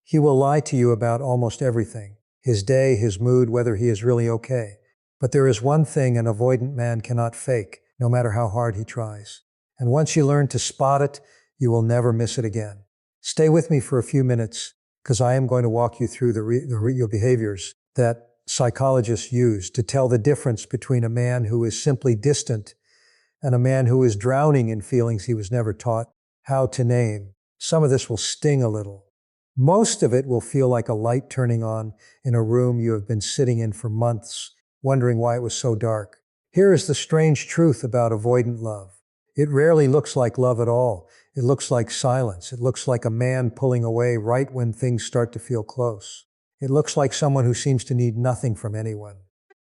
He will lie to you about almost everything, his day, his mood, whether he is really okay. But there is one thing an avoidant man cannot fake, no matter how hard he tries. And once you learn to spot it, you will never miss it again. Stay with me for a few minutes, because I am going to walk you through the real behaviors that psychologists use to tell the difference between a man who is simply distant and a man who is drowning in feelings he was never taught how to name. Some of this will sting a little. Most of it will feel like a light turning on in a room you have been sitting in for months, wondering why it was so dark. Here is the strange truth about avoidant love. It rarely looks like love at all. It looks like silence. It looks like a man pulling away right when things start to feel close. It looks like someone who seems to need nothing from anyone.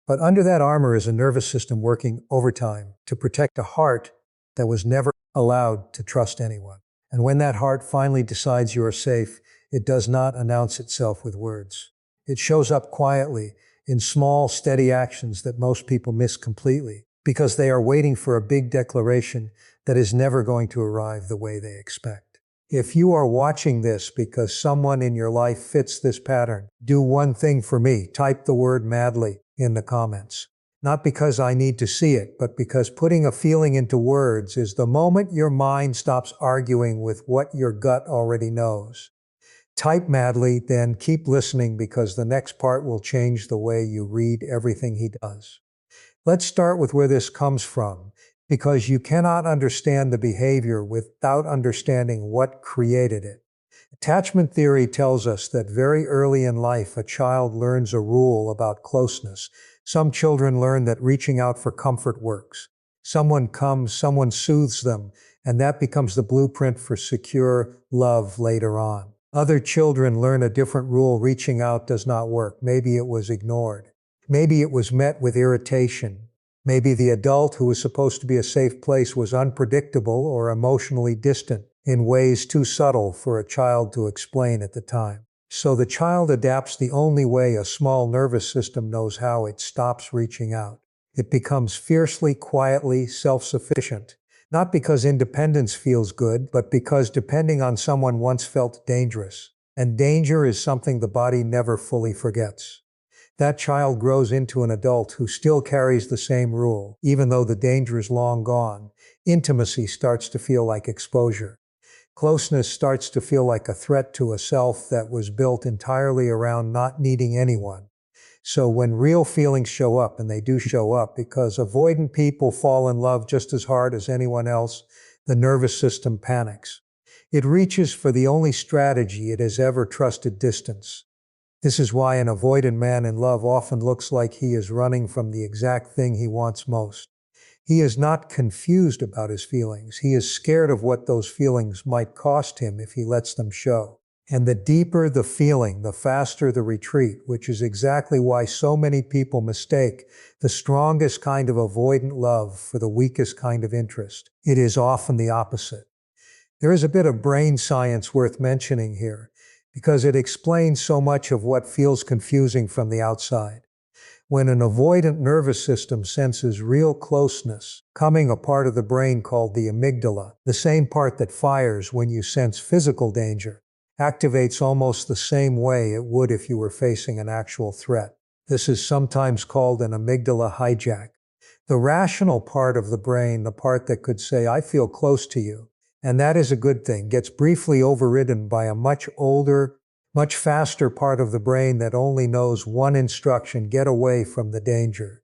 But under that armor is a nervous system working overtime to protect a heart that was never allowed to trust anyone. And when that heart finally decides you are safe, it does not announce itself with words. It shows up quietly in small, steady actions that most people miss completely because they are waiting for a big declaration that is never going to arrive the way they expect. If you are watching this because someone in your life fits this pattern, do one thing for me. Type the word madly in the comments. Not because I need to see it, but because putting a feeling into words is the moment your mind stops arguing with what your gut already knows. Type madly, then keep listening because the next part will change the way you read everything he does. Let's start with where this comes from, because you cannot understand the behavior without understanding what created it. Attachment theory tells us that very early in life, a child learns a rule about closeness. Some children learn that reaching out for comfort works. Someone comes, someone soothes them, and that becomes the blueprint for secure love later on. Other children learn a different rule. Reaching out does not work. Maybe it was ignored. Maybe it was met with irritation. Maybe the adult who was supposed to be a safe place was unpredictable or emotionally distant in ways too subtle for a child to explain at the time. So the child adapts the only way a small nervous system knows how. It stops reaching out. It becomes fiercely, quietly self-sufficient. Not because independence feels good, but because depending on someone once felt dangerous. And danger is something the body never fully forgets. That child grows into an adult who still carries the same rule, even though the danger is long gone. Intimacy starts to feel like exposure. Closeness starts to feel like a threat to a self that was built entirely around not needing anyone. So when real feelings show up, and they do show up because avoidant people fall in love just as hard as anyone else, the nervous system panics. It reaches for the only strategy it has ever trusted: distance. This is why an avoidant man in love often looks like he is running from the exact thing he wants most. He is not confused about his feelings. He is scared of what those feelings might cost him if he lets them show. And the deeper the feeling, the faster the retreat, which is exactly why so many people mistake the strongest kind of avoidant love for the weakest kind of interest. It is often the opposite. There is a bit of brain science worth mentioning here, because it explains so much of what feels confusing from the outside. When an avoidant nervous system senses real closeness, coming a part of the brain called the amygdala, the same part that fires when you sense physical danger, activates almost the same way it would if you were facing an actual threat. This is sometimes called an amygdala hijack. The rational part of the brain, the part that could say, "I feel close to you," and that is a good thing, gets briefly overridden by a much older, much faster part of the brain that only knows one instruction: get away from the danger.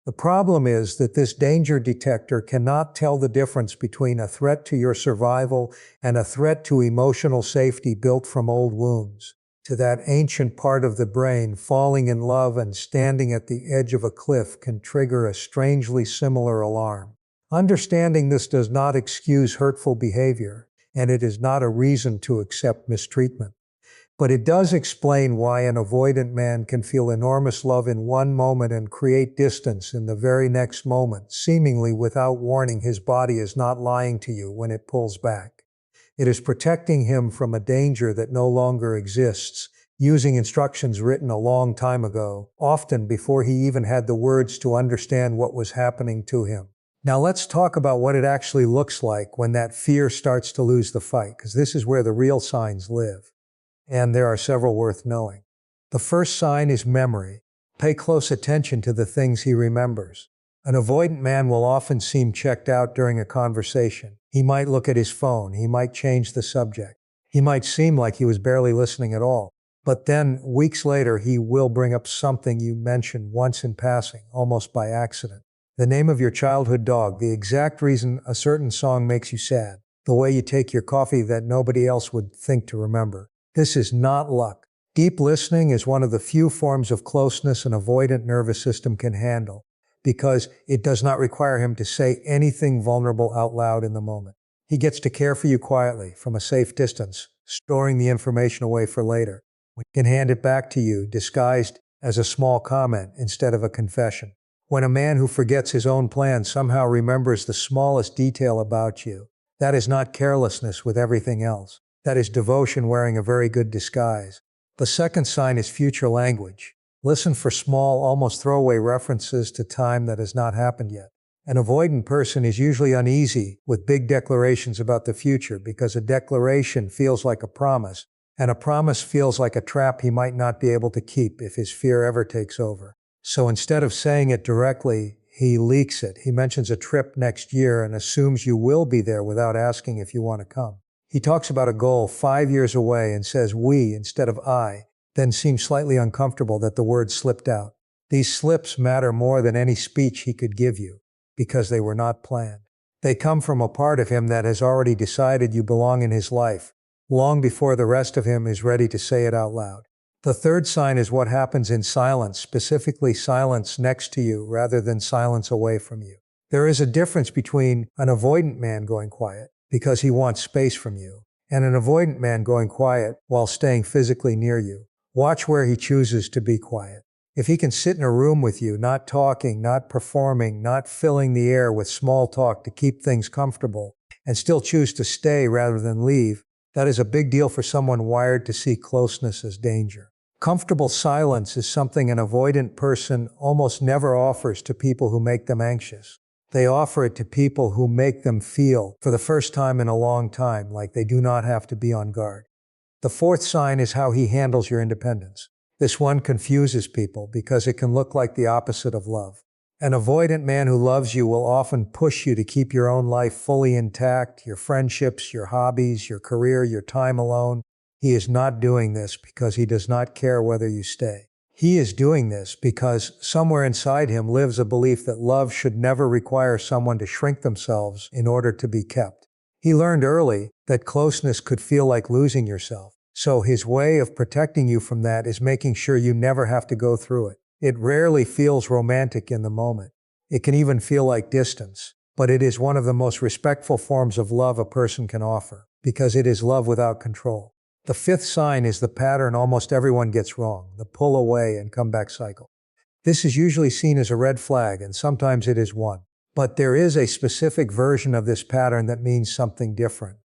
The problem is that this danger detector cannot tell the difference between a threat to your survival and a threat to emotional safety built from old wounds. To that ancient part of the brain, falling in love and standing at the edge of a cliff can trigger a strangely similar alarm. Understanding this does not excuse hurtful behavior, and it is not a reason to accept mistreatment. But it does explain why an avoidant man can feel enormous love in one moment and create distance in the very next moment, seemingly without warning. His body is not lying to you when it pulls back. It is protecting him from a danger that no longer exists, using instructions written a long time ago, often before he even had the words to understand what was happening to him. Now let's talk about what it actually looks like when that fear starts to lose the fight, because this is where the real signs live. and there are several worth knowing. The first sign is memory. Pay close attention to the things he remembers. An avoidant man will often seem checked out during a conversation. He might look at his phone. He might change the subject. He might seem like he was barely listening at all. But then, weeks later, he will bring up something you mentioned once in passing, almost by accident. The name of your childhood dog, the exact reason a certain song makes you sad, the way you take your coffee that nobody else would think to remember. This is not luck. Deep listening is one of the few forms of closeness an avoidant nervous system can handle, because it does not require him to say anything vulnerable out loud in the moment. He gets to care for you quietly, from a safe distance, storing the information away for later. He can hand it back to you, disguised as a small comment instead of a confession. When a man who forgets his own plans somehow remembers the smallest detail about you, that is not carelessness with everything else. That is devotion wearing a very good disguise. The second sign is future language. Listen for small, almost throwaway references to time that has not happened yet. An avoidant person is usually uneasy with big declarations about the future because a declaration feels like a promise, and a promise feels like a trap he might not be able to keep if his fear ever takes over. So instead of saying it directly, he leaks it. He mentions a trip next year and assumes you will be there without asking if you want to come. He talks about a goal 5 years away and says we instead of I, then seems slightly uncomfortable that the word slipped out. These slips matter more than any speech he could give you, because they were not planned. They come from a part of him that has already decided you belong in his life, long before the rest of him is ready to say it out loud. The third sign is what happens in silence, specifically silence next to you rather than silence away from you. There is a difference between an avoidant man going quiet because he wants space from you, and an avoidant man going quiet while staying physically near you. Watch where he chooses to be quiet. If he can sit in a room with you, not talking, not performing, not filling the air with small talk to keep things comfortable, and still choose to stay rather than leave, that is a big deal for someone wired to see closeness as danger. Comfortable silence is something an avoidant person almost never offers to people who make them anxious. They offer it to people who make them feel, for the first time in a long time, like they do not have to be on guard. The fourth sign is how he handles your independence. This one confuses people because it can look like the opposite of love. An avoidant man who loves you will often push you to keep your own life fully intact, your friendships, your hobbies, your career, your time alone. He is not doing this because he does not care whether you stay. He is doing this because somewhere inside him lives a belief that love should never require someone to shrink themselves in order to be kept. He learned early that closeness could feel like losing yourself. So his way of protecting you from that is making sure you never have to go through it. It rarely feels romantic in the moment. It can even feel like distance. But it is one of the most respectful forms of love a person can offer, because it is love without control. The fifth sign is the pattern almost everyone gets wrong, the pull away and come back cycle. This is usually seen as a red flag, and sometimes it is one. But there is a specific version of this pattern that means something different.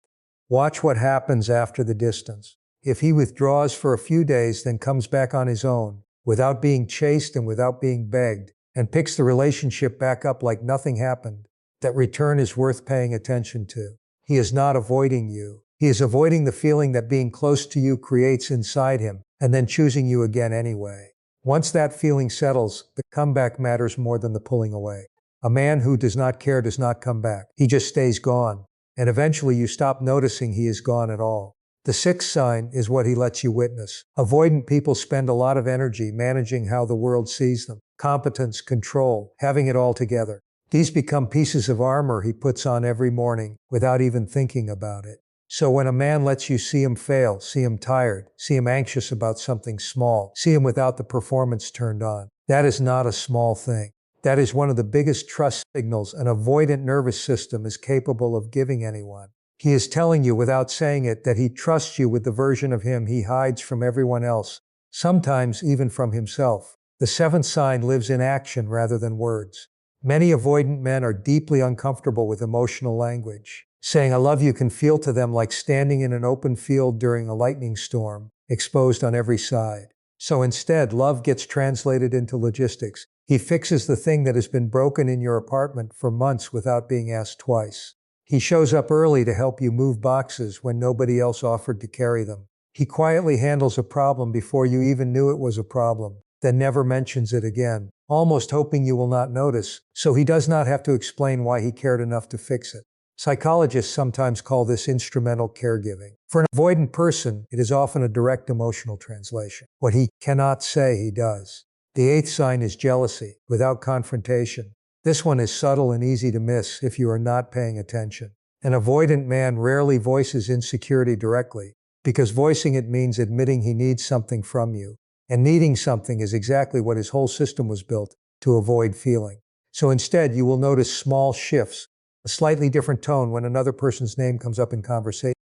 Watch what happens after the distance. If he withdraws for a few days, then comes back on his own, without being chased and without being begged, and picks the relationship back up like nothing happened, that return is worth paying attention to. He is not avoiding you. He is avoiding the feeling that being close to you creates inside him, and then choosing you again anyway. Once that feeling settles, the comeback matters more than the pulling away. A man who does not care does not come back. He just stays gone. And eventually you stop noticing he is gone at all. The sixth sign is what he lets you witness. Avoidant people spend a lot of energy managing how the world sees them. Competence, control, having it all together. These become pieces of armor he puts on every morning without even thinking about it. So when a man lets you see him fail, see him tired, see him anxious about something small, see him without the performance turned on, that is not a small thing. That is one of the biggest trust signals an avoidant nervous system is capable of giving anyone. He is telling you without saying it that he trusts you with the version of him he hides from everyone else, sometimes even from himself. The seventh sign lives in action rather than words. Many avoidant men are deeply uncomfortable with emotional language. Saying I love you can feel to them like standing in an open field during a lightning storm, exposed on every side. So instead, love gets translated into logistics. He fixes the thing that has been broken in your apartment for months without being asked twice. He shows up early to help you move boxes when nobody else offered to carry them. He quietly handles a problem before you even knew it was a problem, then never mentions it again, almost hoping you will not notice, so he does not have to explain why he cared enough to fix it. Psychologists sometimes call this instrumental caregiving. For an avoidant person, it is often a direct emotional translation. What he cannot say, he does. The eighth sign is jealousy, without confrontation. This one is subtle and easy to miss if you are not paying attention. An avoidant man rarely voices insecurity directly, because voicing it means admitting he needs something from you. And needing something is exactly what his whole system was built to avoid feeling. So instead, you will notice small shifts, a slightly different tone when another person's name comes up in conversation,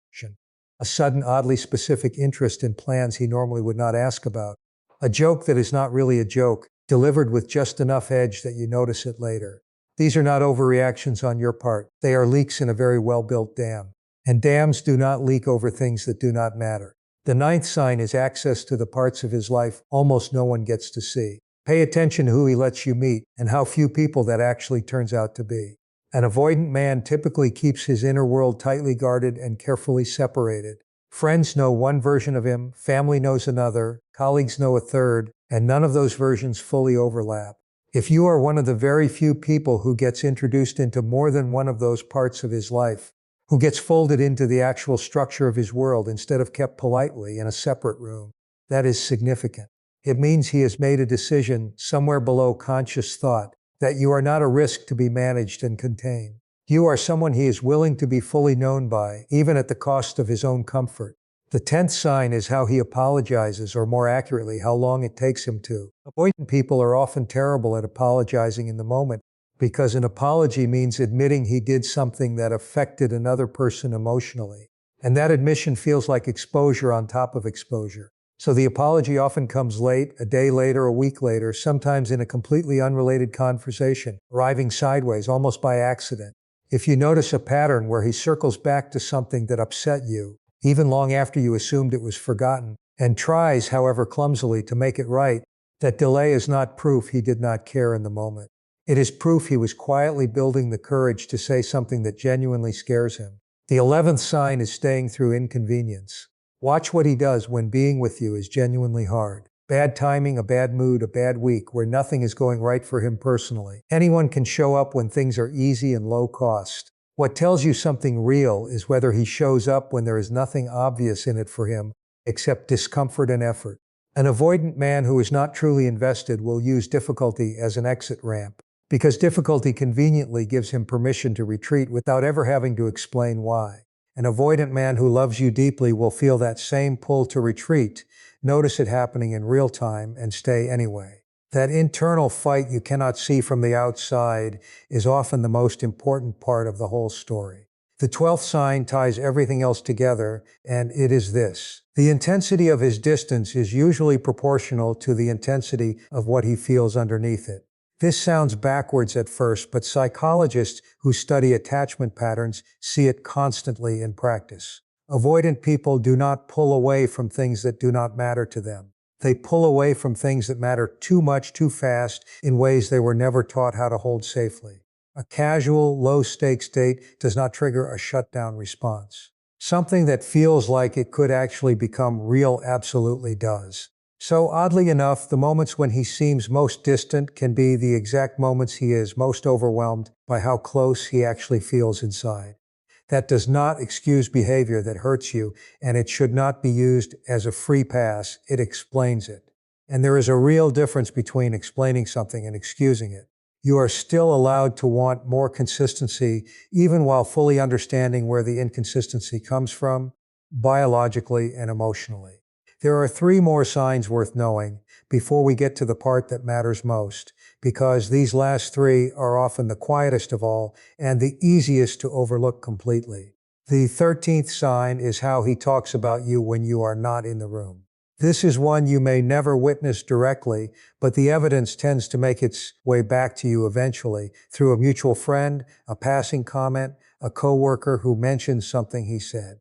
a sudden oddly specific interest in plans he normally would not ask about, a joke that is not really a joke, delivered with just enough edge that you notice it later. These are not overreactions on your part. They are leaks in a very well-built dam. And dams do not leak over things that do not matter. The ninth sign is access to the parts of his life almost no one gets to see. Pay attention to who he lets you meet and how few people that actually turns out to be. An avoidant man typically keeps his inner world tightly guarded and carefully separated. Friends know one version of him, family knows another, colleagues know a third, and none of those versions fully overlap. If you are one of the very few people who gets introduced into more than one of those parts of his life, who gets folded into the actual structure of his world instead of kept politely in a separate room, that is significant. It means he has made a decision somewhere below conscious thought that you are not a risk to be managed and contained. You are someone he is willing to be fully known by, even at the cost of his own comfort. The 10th sign is how he apologizes, or more accurately, how long it takes him to. Avoidant people are often terrible at apologizing in the moment, because an apology means admitting he did something that affected another person emotionally. And that admission feels like exposure on top of exposure. So the apology often comes late, a day later, a week later, sometimes in a completely unrelated conversation, arriving sideways, almost by accident. If you notice a pattern where he circles back to something that upset you, even long after you assumed it was forgotten, and tries, however clumsily, to make it right, that delay is not proof he did not care in the moment. It is proof he was quietly building the courage to say something that genuinely scares him. The 11th sign is staying through inconvenience. Watch what he does when being with you is genuinely hard. Bad timing, a bad mood, a bad week where nothing is going right for him personally. Anyone can show up when things are easy and low cost. What tells you something real is whether he shows up when there is nothing obvious in it for him except discomfort and effort. An avoidant man who is not truly invested will use difficulty as an exit ramp, because difficulty conveniently gives him permission to retreat without ever having to explain why. An avoidant man who loves you deeply will feel that same pull to retreat, notice it happening in real time, and stay anyway. That internal fight you cannot see from the outside is often the most important part of the whole story. The 12th sign ties everything else together, and it is this. The intensity of his distance is usually proportional to the intensity of what he feels underneath it. This sounds backwards at first, but psychologists who study attachment patterns see it constantly in practice. Avoidant people do not pull away from things that do not matter to them. They pull away from things that matter too much, too fast, in ways they were never taught how to hold safely. A casual, low-stakes date does not trigger a shutdown response. Something that feels like it could actually become real absolutely does. So oddly enough, the moments when he seems most distant can be the exact moments he is most overwhelmed by how close he actually feels inside. That does not excuse behavior that hurts you, and it should not be used as a free pass. It explains it. And there is a real difference between explaining something and excusing it. You are still allowed to want more consistency, even while fully understanding where the inconsistency comes from, biologically and emotionally. There are 3 more signs worth knowing before we get to the part that matters most, because these last 3 are often the quietest of all and the easiest to overlook completely. The 13th sign is how he talks about you when you are not in the room. This is one you may never witness directly, but the evidence tends to make its way back to you eventually through a mutual friend, a passing comment, a coworker who mentions something he said.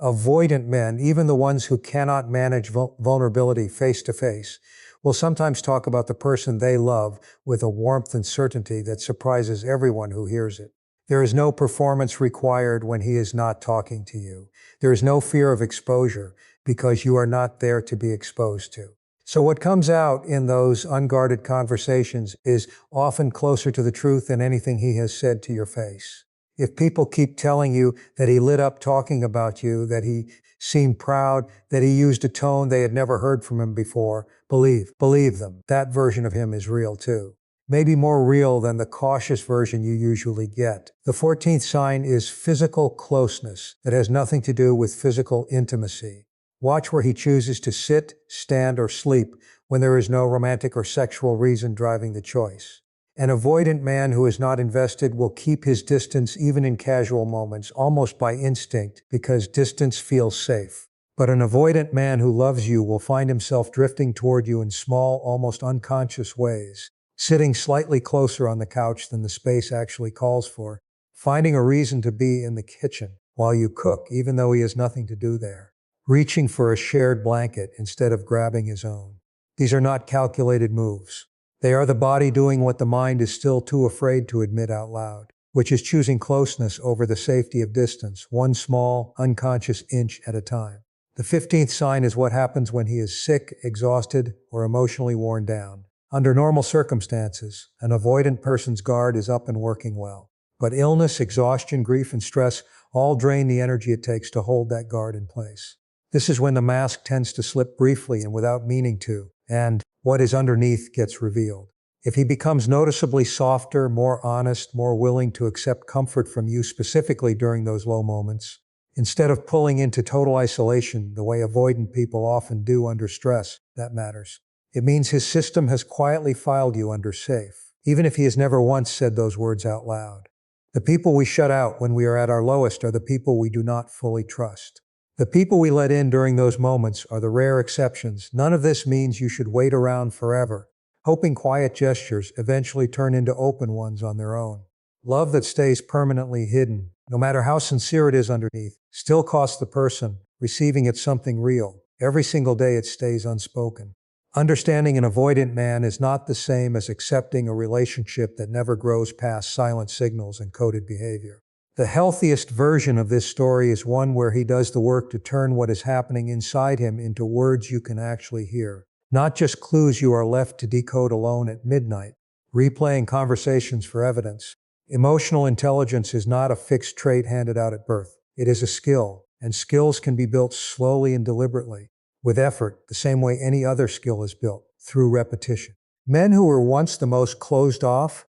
Avoidant men, even the ones who cannot manage vulnerability face to face, will sometimes talk about the person they love with a warmth and certainty that surprises everyone who hears it. There is no performance required when he is not talking to you. There is no fear of exposure, because you are not there to be exposed to. So what comes out in those unguarded conversations is often closer to the truth than anything he has said to your face. If people keep telling you that he lit up talking about you, that he seemed proud, that he used a tone they had never heard from him before, believe them. That version of him is real too. Maybe more real than the cautious version you usually get. The 14th sign is physical closeness that has nothing to do with physical intimacy. Watch where he chooses to sit, stand, or sleep when there is no romantic or sexual reason driving the choice. An avoidant man who is not invested will keep his distance even in casual moments, almost by instinct, because distance feels safe. But an avoidant man who loves you will find himself drifting toward you in small, almost unconscious ways, sitting slightly closer on the couch than the space actually calls for, finding a reason to be in the kitchen while you cook, even though he has nothing to do there, reaching for a shared blanket instead of grabbing his own. These are not calculated moves. They are the body doing what the mind is still too afraid to admit out loud, which is choosing closeness over the safety of distance, one small, unconscious inch at a time. The 15th sign is what happens when he is sick, exhausted, or emotionally worn down. Under normal circumstances, an avoidant person's guard is up and working well. But illness, exhaustion, grief, and stress all drain the energy it takes to hold that guard in place. This is when the mask tends to slip briefly and without meaning to, and what is underneath gets revealed. If he becomes noticeably softer, more honest, more willing to accept comfort from you specifically during those low moments, instead of pulling into total isolation the way avoidant people often do under stress, that matters. It means his system has quietly filed you under safe, even if he has never once said those words out loud. The people we shut out when we are at our lowest are the people we do not fully trust. The people we let in during those moments are the rare exceptions. None of this means you should wait around forever, hoping quiet gestures eventually turn into open ones on their own. Love that stays permanently hidden, no matter how sincere it is underneath, still costs the person receiving it something real. Every single day it stays unspoken. Understanding an avoidant man is not the same as accepting a relationship that never grows past silent signals and coded behavior. The healthiest version of this story is one where he does the work to turn what is happening inside him into words you can actually hear, not just clues you are left to decode alone at midnight, replaying conversations for evidence. Emotional intelligence is not a fixed trait handed out at birth. It is a skill, and skills can be built slowly and deliberately, with effort, the same way any other skill is built, through repetition. Men who were once the most closed off,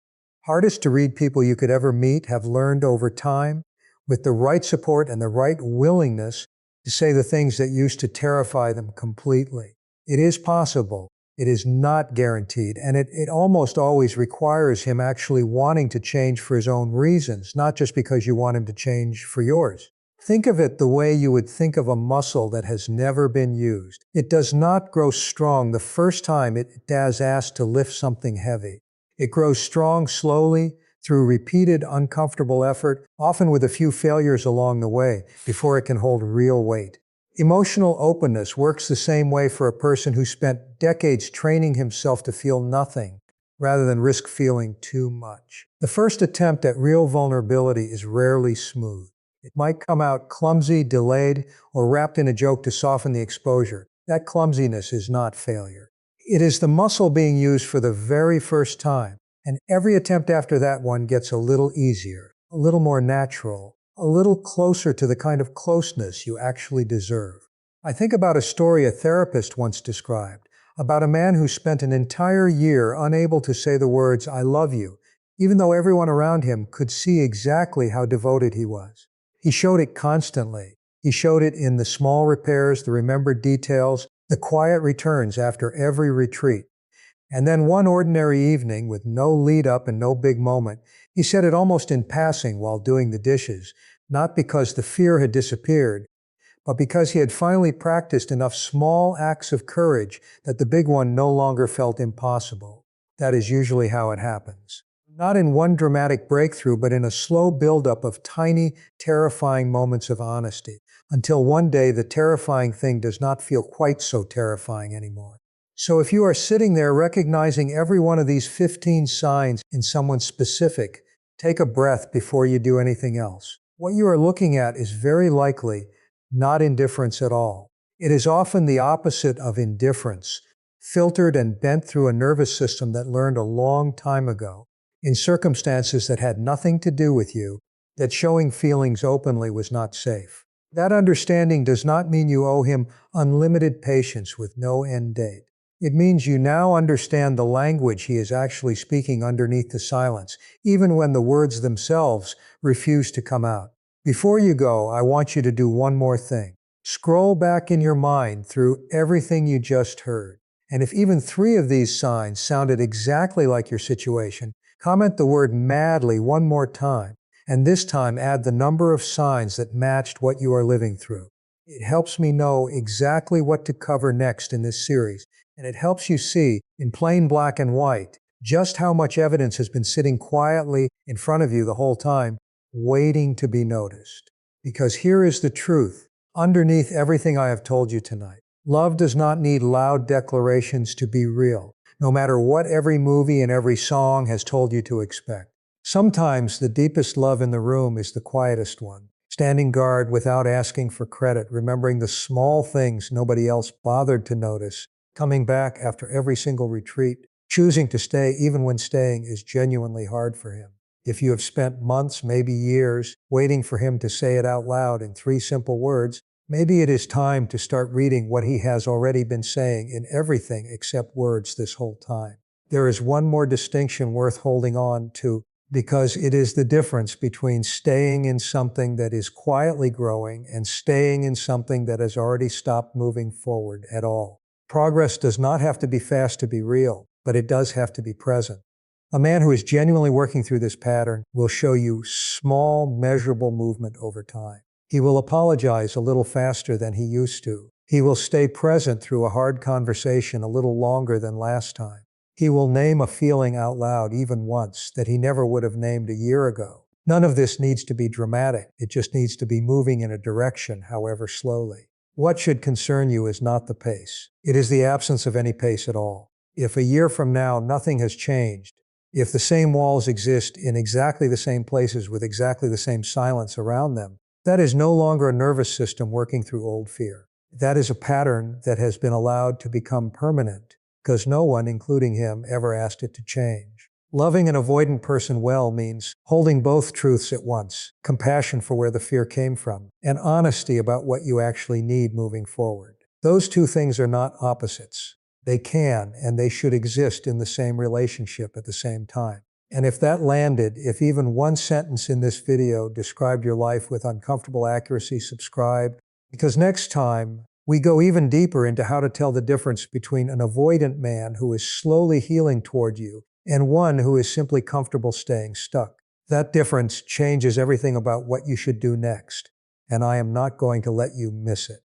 hardest to read people you could ever meet have learned over time, with the right support and the right willingness, to say the things that used to terrify them completely. It is possible. It is not guaranteed, and it almost always requires him actually wanting to change for his own reasons, not just because you want him to change for yours. Think of it the way you would think of a muscle that has never been used. It does not grow strong the first time it is asked to lift something heavy. It grows strong slowly through repeated uncomfortable effort, often with a few failures along the way, before it can hold real weight. Emotional openness works the same way for a person who spent decades training himself to feel nothing, rather than risk feeling too much. The first attempt at real vulnerability is rarely smooth. It might come out clumsy, delayed, or wrapped in a joke to soften the exposure. That clumsiness is not failure. It is the muscle being used for the very first time, and every attempt after that one gets a little easier, a little more natural, a little closer to the kind of closeness you actually deserve. I think about a story a therapist once described, about a man who spent an entire year unable to say the words, "I love you," even though everyone around him could see exactly how devoted he was. He showed it constantly. He showed it in the small repairs, the remembered details, the quiet returns after every retreat. And then one ordinary evening, with no lead-up and no big moment, he said it almost in passing while doing the dishes, not because the fear had disappeared, but because he had finally practiced enough small acts of courage that the big one no longer felt impossible. That is usually how it happens. Not in one dramatic breakthrough, but in a slow buildup of tiny, terrifying moments of honesty, until one day the terrifying thing does not feel quite so terrifying anymore. So if you are sitting there recognizing every one of these 15 signs in someone specific, take a breath before you do anything else. What you are looking at is very likely not indifference at all. It is often the opposite of indifference, filtered and bent through a nervous system that learned a long time ago, in circumstances that had nothing to do with you, that showing feelings openly was not safe. That understanding does not mean you owe him unlimited patience with no end date. It means you now understand the language he is actually speaking underneath the silence, even when the words themselves refuse to come out. Before you go, I want you to do one more thing. Scroll back in your mind through everything you just heard. And if even 3 of these signs sounded exactly like your situation, comment the word madly one more time, and this time add the number of signs that matched what you are living through. It helps me know exactly what to cover next in this series, and it helps you see, in plain black and white, just how much evidence has been sitting quietly in front of you the whole time, waiting to be noticed. Because here is the truth, underneath everything I have told you tonight. Love does not need loud declarations to be real, no matter what every movie and every song has told you to expect. Sometimes the deepest love in the room is the quietest one, standing guard without asking for credit, remembering the small things nobody else bothered to notice, coming back after every single retreat, choosing to stay even when staying is genuinely hard for him. If you have spent months, maybe years, waiting for him to say it out loud in 3 simple words, maybe it is time to start reading what he has already been saying in everything except words this whole time. There is one more distinction worth holding on to, because it is the difference between staying in something that is quietly growing and staying in something that has already stopped moving forward at all. Progress does not have to be fast to be real, but it does have to be present. A man who is genuinely working through this pattern will show you small, measurable movement over time. He will apologize a little faster than he used to. He will stay present through a hard conversation a little longer than last time. He will name a feeling out loud even once that he never would have named a year ago. None of this needs to be dramatic. It just needs to be moving in a direction, however slowly. What should concern you is not the pace. It is the absence of any pace at all. If a year from now nothing has changed, if the same walls exist in exactly the same places with exactly the same silence around them, that is no longer a nervous system working through old fear. That is a pattern that has been allowed to become permanent, because no one, including him, ever asked it to change. Loving an avoidant person well means holding both truths at once, compassion for where the fear came from, and honesty about what you actually need moving forward. Those 2 things are not opposites. They can and they should exist in the same relationship at the same time. And if that landed, if even one sentence in this video described your life with uncomfortable accuracy, subscribe, because next time we go even deeper into how to tell the difference between an avoidant man who is slowly healing toward you and one who is simply comfortable staying stuck. That difference changes everything about what you should do next, and I am not going to let you miss it.